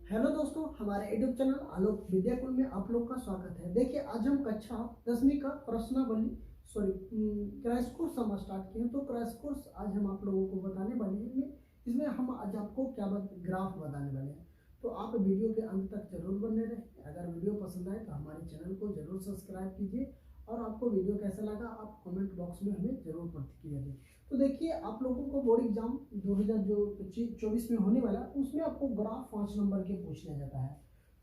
Hello दोस्तों, हमारे YouTube channel आलोक विद्याकुल में आप लोग का स्वागत है। देखिए, आज हम कक्षा 10वीं का प्रश्नावली क्रैश कोर्स हम स्टार्ट किए हैं। तो क्रैश कोर्स आज हम आप लोगों को बताने वाले हैं। इसमें हम आज आपको ग्राफ बताने वाले हैं। तो आप वीडियो के अंत तक जरूर बने रहें। अगर वीडियो पसंद आए तो हमारे चैनल को जरूर सब्सक्राइब कीजिए और आपको वीडियो कैसा लगा आप कमेंट बॉक्स में हमें जरूर प्रतिक्रिया दें। तो देखिए, आप लोगों को बोर्ड एग्जाम 2024 में होने वाला, उसमें आपको ग्राफ 5 नंबर के पूछ लिया जाता है।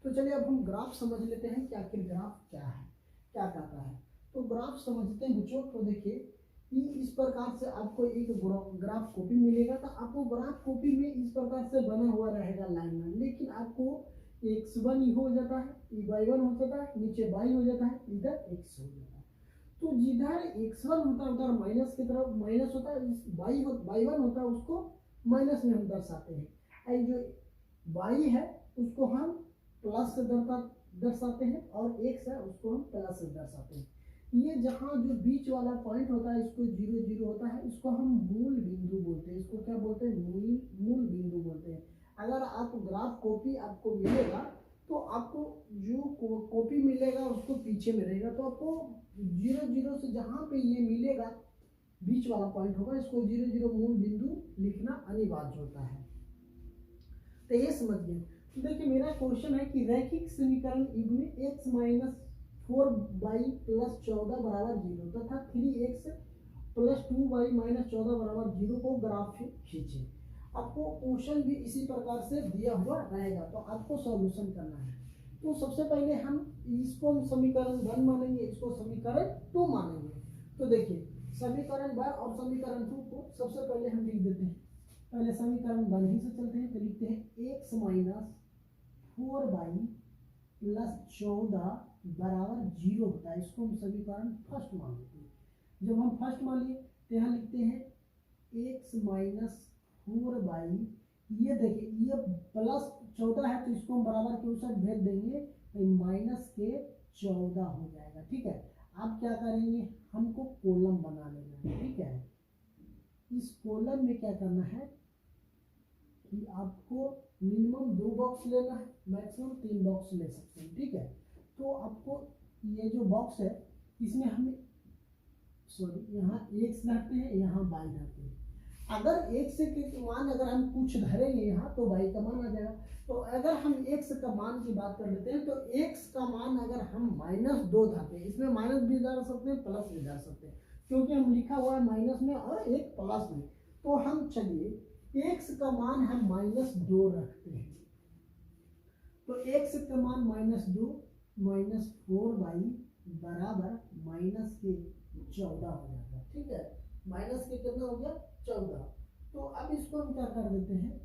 तो चलिए अब हम ग्राफ समझ लेते हैं कि आखिर ग्राफ क्या है, क्या कहता है। तो ग्राफ समझते हैं बच्चों। तो देखिए कि इस प्रकार से आपको एक ग्राफ कॉपी मिलेगा। तो आपको ग्राफ कॉपी में इस प्रकार से बना हुआ रहेगा लाइन में, लेकिन आपको x1 हो जाता है, y1 हो जाता है, नीचे y हो जाता है, इधर x हो जाता है। तो जिधर x1 होता है उधर माइनस की तरफ माइनस होता है, y1 होता है उसको माइनस में हम दर्शाते हैं। जो y है उसको हम प्लस से दर्शाते हैं और x है उसको हम प्लस से दर्शाते हैं। ये जहाँ जो बीच वाला पॉइंट होता है इसको 0 0 होता है, इसको हम मूल बिंदु बोलते हैं। इसको क्या बोलते हैं? मूल बिंदु बोलते हैं। अगर आप ग्राफ कॉपी आपको मिलेगा तो आपको जो कॉपी मिलेगा उसको पीछे में रहेगा। तो आपको 0 0 से जहाँ पे ये मिलेगा बीच वाला पॉइंट होगा, इसको 0 0 मूल बिंदु लिखना अनिवार्य होता है। तो ये समझ गए। तो देखिए, मेरा क्वेश्चन है कि रैखिक समीकरण युग्म x माइनस 4y प्लस 14 बराबर 0 तथा 3x प्लस 2y माइनस 14 बराबर 0 को ग्राफ से खींचे। आपको क्वेश्चन भी इसी प्रकार से दिया हुआ रहेगा, तो आपको सॉल्यूशन करना है। तो सबसे पहले हम इसको समीकरण 1 मानेंगे, इसको समीकरण 2 मानेंगे। तो देखिए, समीकरण 1 और समीकरण 2 को सबसे पहले हम लिख देते हैं। पहले समीकरण 1 ही से चलते हैं। तो लिखते हैं x माइनस 4y प्लस 14 बराबर 0 होता है। इसको हम समीकरण फर्स्ट मान लेते हैं। जब हम फर्स्ट मान लिए तो यहाँ लिखते हैं x माइनस 4y, ये देखिए ये प्लस 14 है तो इसको हम बराबर के उस साइड भेज देंगे तो माइनस के 14 हो जाएगा। ठीक है, आप क्या करेंगे, हमको कॉलम बना लेना है। ठीक है, इस कॉलम में क्या करना है कि आपको मिनिमम 2 बॉक्स लेना है, मैक्सिमम 3 बॉक्स ले सकते हैं। ठीक है, तो आपको ये जो बॉक्स है इसमें हमें यहाँ x रहते हैं, यहाँ y रहते हैं। अगर x के मान अगर हम कुछ धरेंगे यहाँ तो y का मान आ जाएगा। तो अगर हम x का मान की बात कर लेते हैं तो x का मान अगर हम -2 धरते हैं, इसमें माइनस भी धर सकते हैं प्लस भी धर सकते हैं, क्योंकि हम लिखा हुआ है माइनस में और एक प्लस में। तो हम चलिए x का मान हम -2 रखते हैं। तो x का मान -2 माइनस 4y बराबर माइनस के 14 हो जाएगा। ठीक है, माइनस के कितना हो गया? 14। तो अब इसको हम क्या कर देते हैं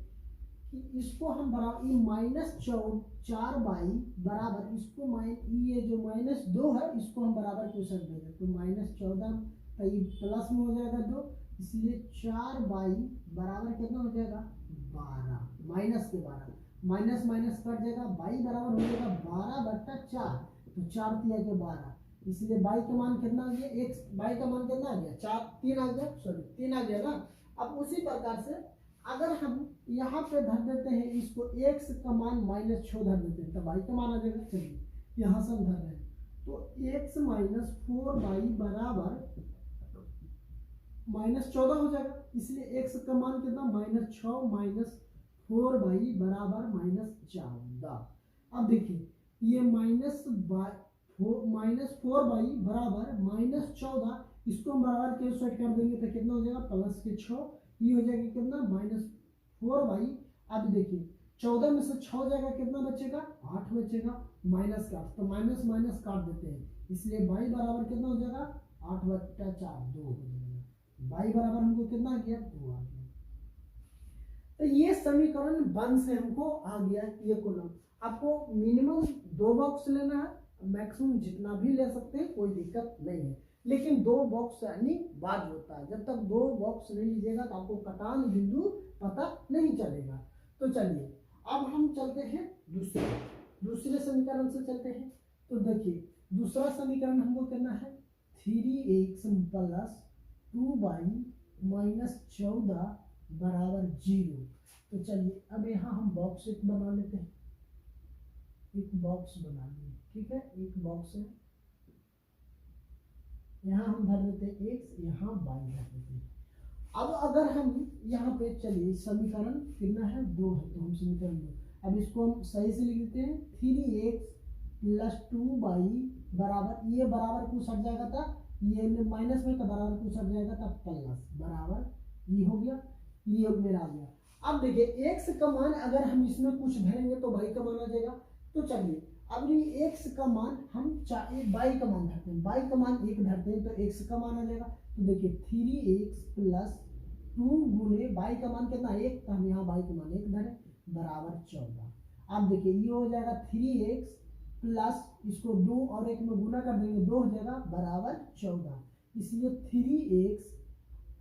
कि इसको हम बराबर ये -4y बराबर इसको ये जो -2 है इसको हम बराबर के साथ दे दें। तो -14 तो ये प्लस में हो जाएगा 2, इसलिए 4y बराबर कितना हो जाएगा? 12। माइनस के 12 माइनस माइनस कट जाएगा, y बराबर हो जाएगा 12/4। तो 4 3 के 12, इसलिए y का मान कितना आ गया? y का मान कितना आ गया? 3 आ गया, 3 आ गया ना। अब उसी प्रकार से अगर हम यहाँ पे धर देते हैं इसको x का मान -6 धर देते हैं तो y का मान आ जाएगा। चलिए यहाँ से हम धर रहे हैं तो x माइनस 4y बराबर -14 हो जाएगा। इसलिए x का मान कितना? -6 माइनस 4y बराबर -14। अब देखिए ये -4y बराबर -14, इसको हम बराबर के सेट कर देंगे तो कितना हो जाएगा? प्लस के 6, ये हो जाएगा कितना? -4y। अब देखिए 14 में से 6 जाएगा, कितना बचेगा? 8 बचेगा, माइनस का तो माइनस माइनस काट देते हैं, इसलिए y बराबर कितना हो जाएगा? 8/4 2 हो जाएगा। y बराबर हमको कितना आ गया? 2 आ गया। तो ये समीकरण 1 से हमको आ गया। ये कॉलम आपको मिनिमम 2 बॉक्स लेना है, मैक्सिमम जितना भी ले सकते हैं, कोई दिक्कत नहीं है। लेकिन 2 बॉक्स अनिवार्य होता है। जब तक 2 बॉक्स नहीं लीजिएगा तो आपको कटान बिंदु पता नहीं चलेगा। तो चलिए अब हम चलते हैं दूसरे समीकरण से चलते हैं। तो देखिए दूसरा समीकरण हमको करना है 3x प्लस 2y माइनस 14 बराबर 0। तो चलिए अब यहाँ हम बॉक्स एक बना लेते हैं। एक बॉक्स बना लिए, ठीक है, एक बॉक्स है, यहाँ हम धर देते हैं x, यहाँ y धर देते हैं। अब अगर हम यहाँ पे चलिए समीकरण कितना है 2 है, तो हम समीकरण 2, अब इसको हम सही से लिख देते हैं 3x प्लस 2y बराबर, ये बराबर को सट जाएगा था, ये माइनस में तो बराबर को सट जाएगा था प्लस, बराबर ये हो गया, ये मेरा आ गया। अब देखिए x का मान अगर हम इसमें कुछ भरेंगे तो y का मान आ जाएगा, तो चलिए अब ये x का मान हम y का मान धरते हैं, y का मान 1 धरते हैं तो x का मान आ जाएगा। तो देखिए 3x प्लस 2 गुने y का मान कितना 1, तो हम यहाँ y का मान 1 धरे बराबर 14। अब देखिए ये हो जाएगा 3x प्लस इसको 2 और 1 में गुना कर देंगे, 2 हो जाएगा बराबर 14, इसलिए 3x।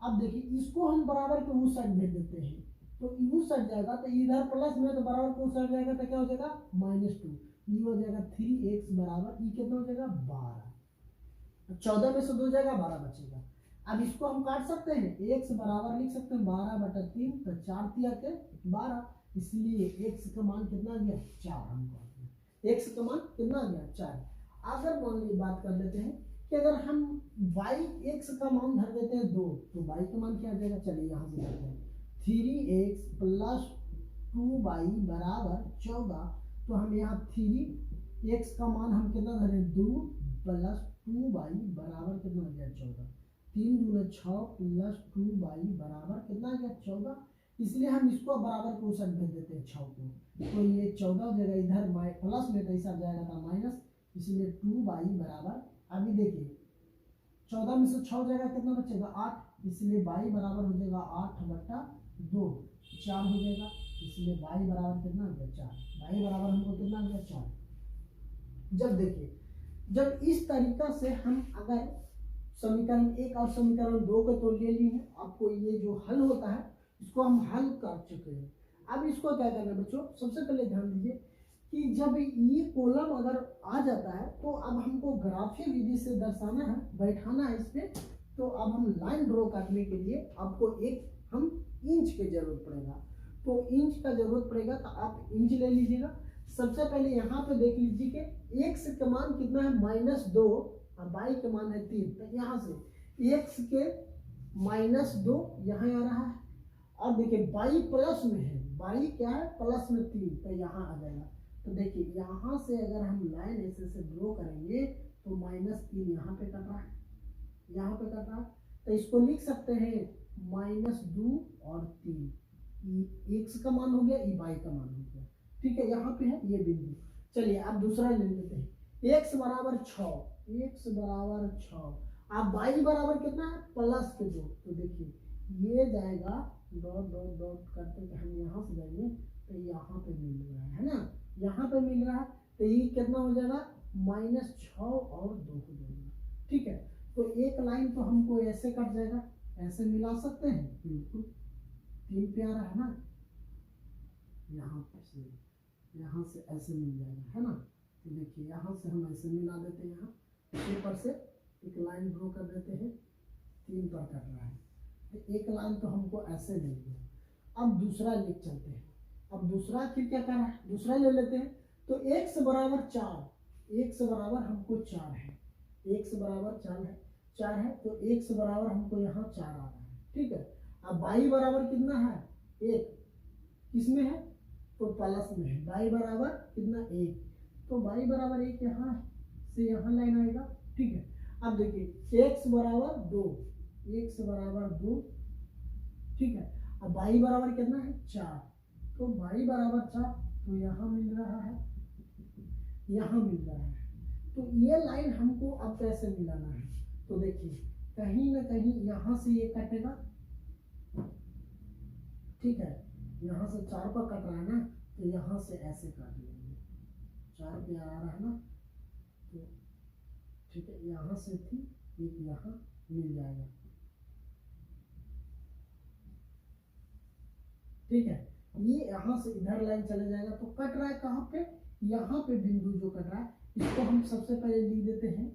अब देखिए इसको हम बराबर के उस साइड भेज देते हैं, तो उस साइड जाएगा तो इधर प्लस में, तो बराबर को उस साइड जाएगा तो क्या हो जाएगा -2, ये हो जाएगा 3x बराबर, ये कितना हो जाएगा 12, 14 में से 2 जाएगा 12 बचेगा। अब इसको हम काट सकते हैं, x बराबर लिख सकते हैं 12/3, तो 4 तिया के 12, इसलिए x का मान कितना आ गया 4, हमको x का मान कितना आ गया 4। अगर मान ली बात कर लेते हैं कि अगर हम x का मान धर देते हैं 2, तो y का मान क्या आ जाएगा, चलिए यहाँ से करते हैं 3x प्लस 2y बराबर 14, तो हम यहाँ 3x का मान हम कितना धरे 2 प्लस 2y बराबर कितना आ गया 14, 3 दूना 6 प्लस 2y बराबर कितना आ गया 14, इसलिए हम इसको बराबर को साइड भेज देते हैं 6 को, तो ये 14 हो जाएगा, इधर प्लस में तो ऐसा जाएगा था माइनस, इसलिए 2y बराबर, अभी देखिए 14 में से 6 जाएगा कितना बचेगा 8, इसलिए y बराबर हो जाएगा 8/2, 4 हो जाएगा, इसलिए y बराबर कितना हो गया 4, y बराबर हमको कितना हो गया 4। जब देखिए जब इस तरीका से हम अगर समीकरण 1 और समीकरण 2 को तो ले ली है, आपको ये जो हल होता है इसको हम हल कर चुके हैं। अब इसको क्या करना है बच्चों, सबसे पहले ध्यान दीजिए कि जब ये कॉलम अगर आ जाता है तो अब हमको ग्राफीय विधि से दर्शाना है, बैठाना है इस पे, तो अब हम लाइन ड्रॉ करने के लिए आपको एक हम इंच की जरूरत पड़ेगा, तो इंच का जरूरत पड़ेगा, तो आप इंच ले लीजिएगा। सबसे पहले यहाँ पे देख लीजिए कि x का मान कितना है -2 और y का मान है 3, तो यहाँ से x के -2 यहाँ आ रहा है, और देखिए y प्लस में है, y क्या है प्लस में 3, तो यहाँ आ जाएगा। तो देखिए यहाँ से अगर हम लाइन ऐसे से ड्रॉ करेंगे तो -3 यहाँ पे कट रहा है, यहाँ पे कट रहा है, तो इसको लिख सकते हैं -2 और 3, x का मान हो गया, y का मान हो गया, ठीक है, यहाँ पे है ये बिंदु। चलिए अब दूसरा ले लेते हैं, x बराबर 6, x बराबर 6, अब y बराबर कितना है +2, तो देखिए ये जाएगा डॉट डॉट डॉट करते हम यहाँ से जाएंगे तो यहाँ पे मिल रहा है ना, यहाँ पे मिल रहा है, तो ये कितना हो जाएगा -6 और 2 हो जाएगा, ठीक है। तो एक लाइन तो हमको ऐसे कट जाएगा, ऐसे मिला सकते हैं बिल्कुल, 3 पे आ रहा है ना, यहाँ से ऐसे मिल जाएगा है ना, तो देखिए यहाँ से हम ऐसे मिला देते हैं, यहाँ पेपर से एक लाइन ड्रॉ कर देते हैं, 3 पर कट रहा है, तो एक लाइन तो हमको ऐसे मिल गया। अब दूसरा लिख चलते हैं, अब दूसरा फिर क्या करना है, दूसरा ले लेते हैं, तो x बराबर 4, x बराबर हमको 4 है, x बराबर 4 है, तो x बराबर हमको यहाँ 4 आ रहा है, ठीक है। अब y बराबर कितना है 1, किसमें है तो प्लस में है, y बराबर कितना 1, तो y बराबर 1 यहाँ से यहाँ लाइन आएगा, ठीक है। अब देखिए x बराबर 2, x बराबर 2, ठीक है। अब y बराबर कितना है 4, तो y बराबर 4, तो यहाँ मिल रहा है, यहाँ मिल रहा है, तो ये लाइन हमको अब कैसे मिलाना है, तो देखिए कहीं ना कहीं यहाँ से ये कटेगा, ठीक है, यहाँ से 4 पर कट रहा है ना, तो यहाँ से ऐसे काट लेंगे, 4 पे आ रहा है ना, तो ठीक है, यहाँ से थी एक यहाँ मिल जाएगा, ठीक है। ये यहाँ से इधर लाइन चले जाएगा, तो कट रहा है कहाँ पे, यहाँ पे बिंदु जो कट रहा है, इसको हम सबसे पहले लिख देते हैं,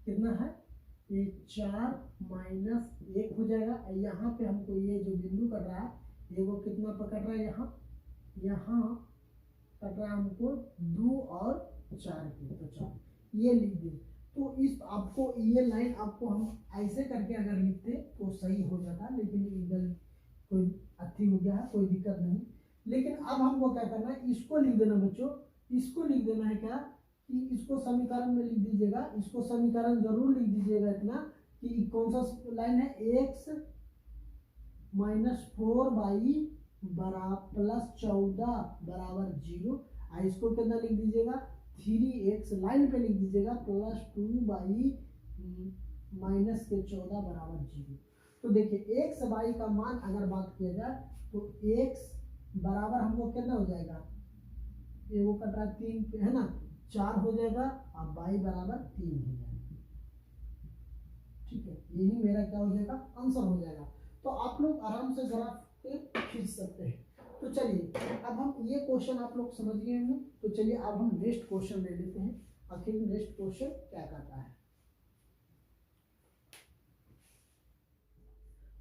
कितना है ये 4 - 1 हो जाएगा, और यहाँ पे हमको ये जो बिंदु कट रहा है ये वो कितना पर कट रहा है, यहाँ कट रहा है हमको 2 और 4 की, तो 4 ये लिख दे। तो इस आपको ये लाइन आपको हम ऐसे करके अगर लिखते तो सही हो जाता, लेकिन इधर कोई अथी हो गया है, कोई दिक्कत नहीं। लेकिन अब हमको क्या करना है, इसको लिख देना बच्चों, इसको लिख देना है क्या कि इसको समीकरण में लिख दीजिएगा, इसको समीकरण जरूर लिख दीजिएगा इतना कि कौन सा लाइन है, x -4y प्लस 14 बराबर 0। इसको कितना लिख दीजिएगा, 3x लाइन पे लिख दीजिएगा प्लस 2y माइनस के 14 बराबर 0। तो देखिए x y का मान अगर बात किया जाए तो x बराबर हमको कितना हो जाएगा, ये वो कट रहा है 3 पे है ना, 4 हो जाएगा और y बराबर 3 हो जाएगा। ठीक है, यही मेरा क्या हो जाएगा, आंसर हो जाएगा। तो आप लोग आराम से ग्राफ पे खींच सकते हैं। तो चलिए अब हम ये क्वेश्चन आप लोग समझ गए हैं, तो चलिए अब हम नेक्स्ट क्वेश्चन ले लेते हैं, आखिर नेक्स्ट क्वेश्चन क्या कहता है।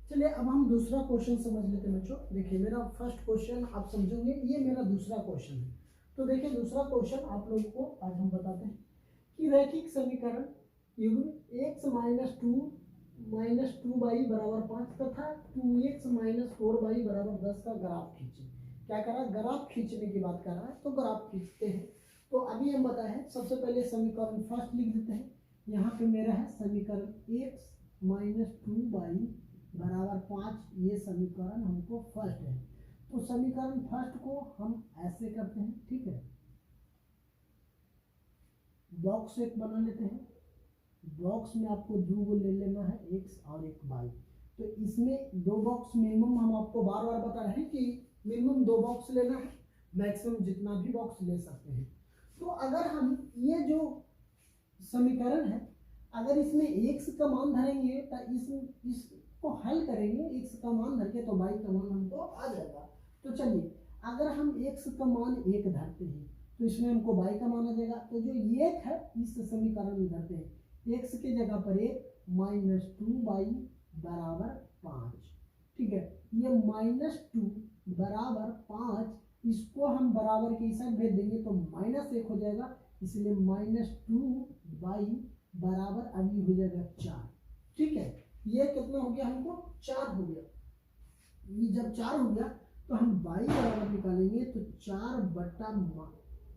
चलिए अब हम दूसरा क्वेश्चन समझ लेते हैं बच्चों। देखिए मेरा फर्स्ट क्वेश्चन आप समझोगे, ये मेरा दूसरा क्वेश्चन है। तो देखिए दूसरा क्वेश्चन आप लोगों को आज हम बताते हैं कि रैखिक समीकरण x - 2y बराबर 5 तथा 2x - 4y बराबर 10 का ग्राफ खींचे। क्या कर रहा है, ग्राफ खींचने की बात कर रहा है, तो ग्राफ खींचते हैं। तो अभी हम बताए हैं, सबसे पहले समीकरण फर्स्ट लिख देते हैं। यहाँ पे मेरा है समीकरण x - 2y बराबर 5, ये समीकरण हमको फर्स्ट है। तो समीकरण फर्स्ट को हम ऐसे करते हैं, ठीक है, बॉक्स एक बना लेते हैं। बॉक्स में आपको 2 ले लेना है, x और एक y। तो इसमें 2 बॉक्स मिनिमम, हम आपको बार बार बता रहे हैं कि मिनिमम 2 बॉक्स लेना है, मैक्सिमम जितना भी बॉक्स ले सकते हैं। तो अगर हम ये जो समीकरण है, अगर इसमें x का मान धरेंगे तो इसको हल करेंगे, x का मान धर के तो y का मान हमको आ जाएगा। तो चलिए अगर हम x का मान 1 धरते हैं तो इसमें हमको y का मान आ जाएगा। तो जो 1 है इस समीकरण में धरते हैं, x की जगह पर 1 - 2y बराबर 5। ठीक है, ये -2 बराबर 5, इसको हम बराबर के हिसाब भेज देंगे तो -1 हो जाएगा, इसलिए -2y बराबर अभी हो जाएगा 4। ठीक है, ये कितना हो गया, हमको 4 हो गया। ये जब 4 हो गया तो हम y बराबर निकालेंगे तो 4/2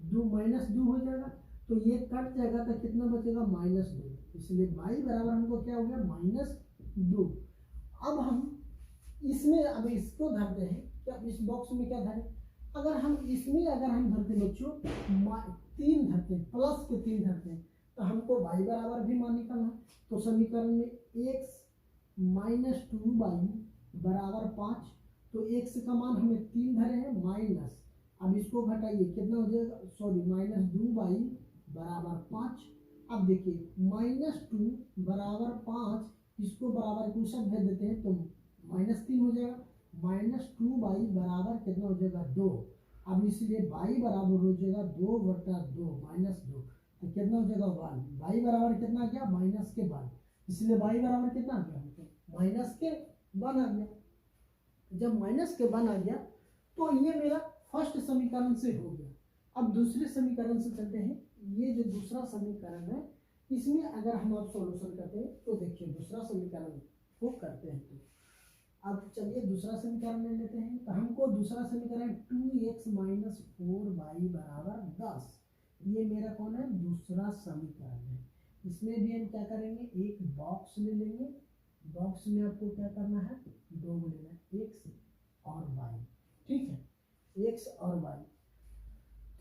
-2 हो जाएगा, तो ये कट जाएगा तो कितना बचेगा, -2। इसलिए y बराबर हमको क्या हो गया, -2। अब हम इसमें अब इसको धरते हैं, क्या इस बॉक्स में क्या धरें, अगर हम इसमें अगर हम धरते बच्चों 3 धरते हैं, प्लस के 3 धरते हैं, तो हमको y बराबर भी मान निकालना। तो समीकरण में x - 2y बराबर 5, तो x का मान हमें 3 धरे हैं माइनस, अब इसको घटाइए कितना हो जाएगा, सॉरी -2y बराबर 5। अब देखिए -2 बराबर 5, इसको बराबर को सब भेज देते हैं तो -3 हो जाएगा, -2y बराबर कितना हो जाएगा, 2। अब इसलिए y बराबर हो जाएगा 2/2 -2, तो कितना हो जाएगा 1। y बराबर कितना आ गया, -1, इसलिए y बराबर कितना आ गया, -1 आ गया। जब -1 आ गया तो ये मेरा फर्स्ट समीकरण से हो गया। अब दूसरे समीकरण से चलते हैं। ये जो दूसरा समीकरण है, इसमें अगर हम आप सॉल्यूशन करते हैं तो देखिए दूसरा समीकरण को करते हैं। तो अब चलिए दूसरा समीकरण ले लेते हैं। तो हमको दूसरा समीकरण 2x - 4y बराबर 10, ये मेरा कौन है, दूसरा समीकरण है। इसमें भी हम क्या करेंगे, एक बॉक्स ले लेंगे। बॉक्स में आपको क्या करना है, 2 लेना है, x और y। ठीक है, x और y।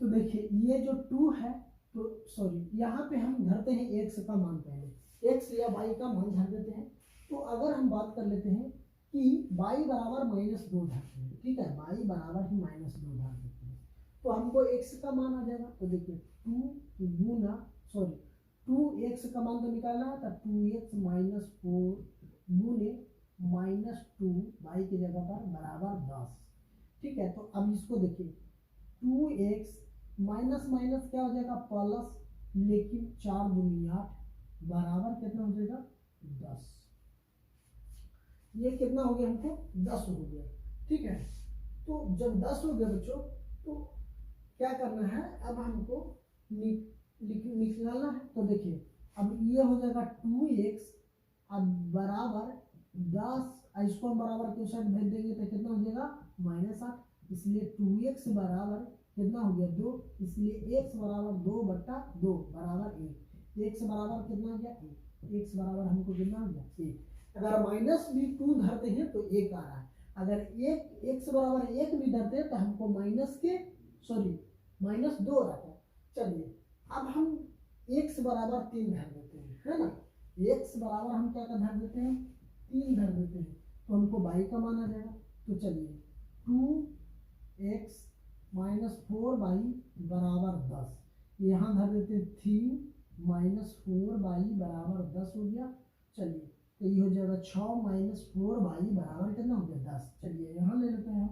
तो देखिए ये जो 2 है, तो सॉरी यहाँ पे हम धरते हैं x का मान, पहले x या y का मान धर देते हैं। तो अगर हम बात कर लेते हैं कि y बराबर -2 धरते हैं, ठीक है, y बराबर ही -2 धर देते हैं, तो हमको x का मान आ जाएगा। तो देखिए 2x का मान तो निकालना है, तो 2x - 4 गुने -2 y की जगह पर बराबर 10। ठीक है, तो अब इसको देखिए 2x माइनस क्या हो जाएगा, प्लस, लेकिन 4 दूनी 8 बराबर कितना हो जाएगा, 10। ये कितना हो गया, हमको 10 हो गया। ठीक है, तो जब 10 हो गया बच्चों, तो क्या करना है, अब हमको निकालना है। तो देखिए अब ये हो जाएगा 2x अब बराबर 10, इसको हम बराबर के साइड भेज देंगे तो कितना हो जाएगा -8, इसलिए 2x बराबर कितना हो गया 2, इसलिए x बराबर 2/2 बराबर 1, x बराबर कितना हो गया 1, x बराबर हमको कितना हो गया 1। अगर माइनस भी 2 धरते हैं तो 1 आ रहा है, अगर एक x बराबर 1 भी धरते हैं तो हमको -2 रहता है। चलिए अब हम x बराबर 3 धर देते हैं, है ना, x बराबर हम क्या धर देते हैं 3 धर देते हैं, तो हमको y का मान आ जाएगा। तो चलिए 2x - 4y बराबर 10, यहाँ धर देते हैं 3 - 4y बराबर 10 हो गया। चलिए तो ये हो जाएगा 6 - 4y बराबर कितना हो गया 10। चलिए यहाँ ले लेते हैं,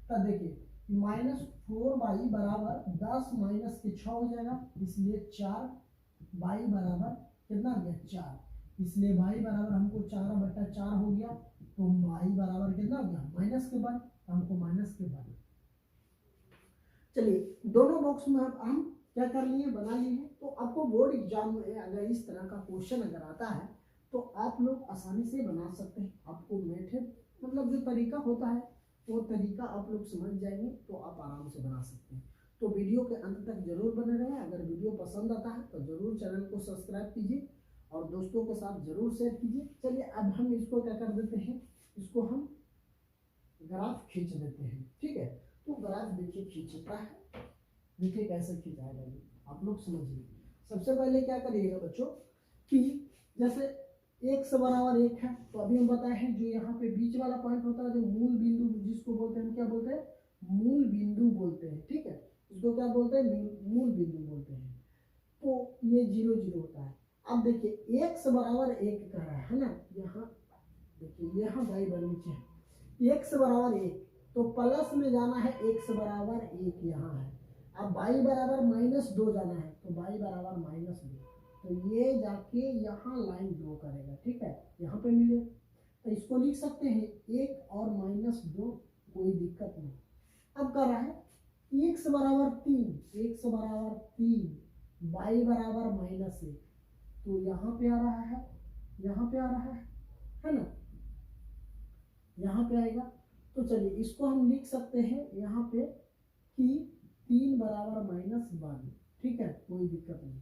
तब देखिए -4y बराबर 10 माइनस के 6 हो जाएगा, इसलिए 4y बराबर कितना हो गया 4, इसलिए y बराबर हमको 4/4 हो गया। तो y बराबर कितना हो गया -1, हमको -1। चलिए दोनों बॉक्स में अब हम क्या कर लिए बना लिए हैं। तो आपको बोर्ड एग्जाम में अगर इस तरह का क्वेश्चन अगर आता है तो आप लोग आसानी से बना सकते हैं। आपको मेथड मतलब जो तरीका होता है वो तरीका आप लोग समझ जाएंगे तो आप आराम से बना सकते हैं। तो वीडियो के अंत तक जरूर बने रहें। अगर वीडियो पसंद आता है तो जरूर चैनल को सब्सक्राइब कीजिए और दोस्तों के साथ जरूर शेयर कीजिए। चलिए अब हम इसको क्या कर देते हैं, इसको हम ग्राफ खींच देते हैं, ठीक है। तो ग्राफ देखिए खींचता है, देखिए कैसे खींचाएगा ये आप लोग समझिए। सबसे पहले क्या करिएगा बच्चों कि जैसे x बराबर 1 है, तो अभी हम बताए हैं जो यहाँ पे बीच वाला पॉइंट होता है जो मूल बिंदु जिसको बोलते हैं, क्या बोलते हैं मूल बिंदु बोलते हैं, ठीक है, इसको क्या बोलते हैं मूल बिंदु बोलते हैं। तो ये 0 0 होता है। अब देखिए x बराबर 1 कर रहा है ना, यहाँ देखिए यहाँ y बराबर नीचे है, x बराबर 1 तो प्लस में जाना है, x बराबर 1 यहाँ है। अब y बराबर -2 जाना है तो y बराबर -2, तो ये जाके यहाँ लाइन ड्रॉ करेगा, ठीक है, यहाँ पे मिले तो इसको लिख सकते हैं 1 और -2, कोई दिक्कत नहीं। अब कर रहा है x बराबर 3, x बराबर 3, y बराबर -1, तो यहाँ पे आ रहा है, यहाँ पे आ रहा है ना, यहाँ पे आएगा। तो चलिए इसको हम लिख सकते हैं यहाँ पे कि 3 बराबर -1, ठीक है, कोई दिक्कत नहीं।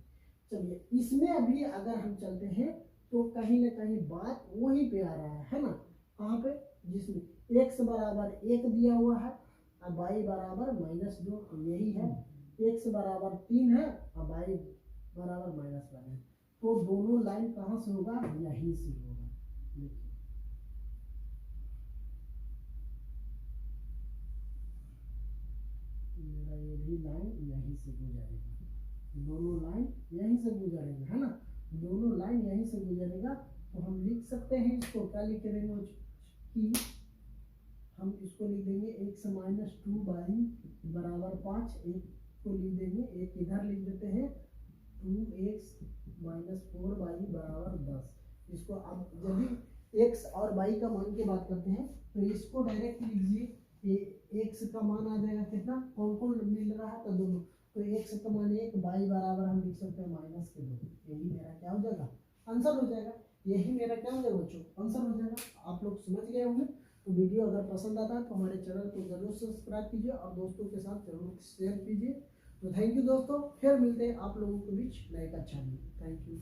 चलिए इसमें अभी अगर हम चलते हैं तो कहीं ना कहीं बात वहीं पे आ रहा है ना, कहाँ पे, जिसमें x बराबर 1 दिया हुआ है और y बराबर -2, तो यही है, x बराबर 3 है और y बराबर -1 है। तो दोनों लाइन कहाँ से होगा, यहीं से होगा। देखिए मेरा ये भी लाइन यहीं से गुजरेगा, दोनों लाइन यहीं से गुजरेगा, है ना, दोनों लाइन यहीं से गुजरेगा। तो हम लिख सकते हैं इसको क्या लिख देंगे कि हम इसको लिख देंगे x - 2y बराबर 5, एक को लिख देंगे, एक इधर लिख देते हैं 2x - 4y बराबर 10। इसको अब जब भी x और y का मान की बात करते हैं तो इसको डायरेक्ट लीजिए, x का मान आ जाएगा कितना, कौन कौन मिल रहा है तो दोनों, तो x का मान 1, y बराबर हम लिख सकते हैं -2, यही मेरा क्या हो जाएगा आंसर हो जाएगा, यही मेरा क्या हो जाएगा बच्चों आंसर हो जाएगा। आप लोग समझ गए होंगे। तो वीडियो अगर पसंद आता है तो हमारे चैनल को जरूर सब्सक्राइब कीजिए और दोस्तों के साथ जरूर शेयर कीजिए। तो थैंक यू दोस्तों, फिर मिलते हैं आप लोगों के बीच नए कक्षा में। Thank you.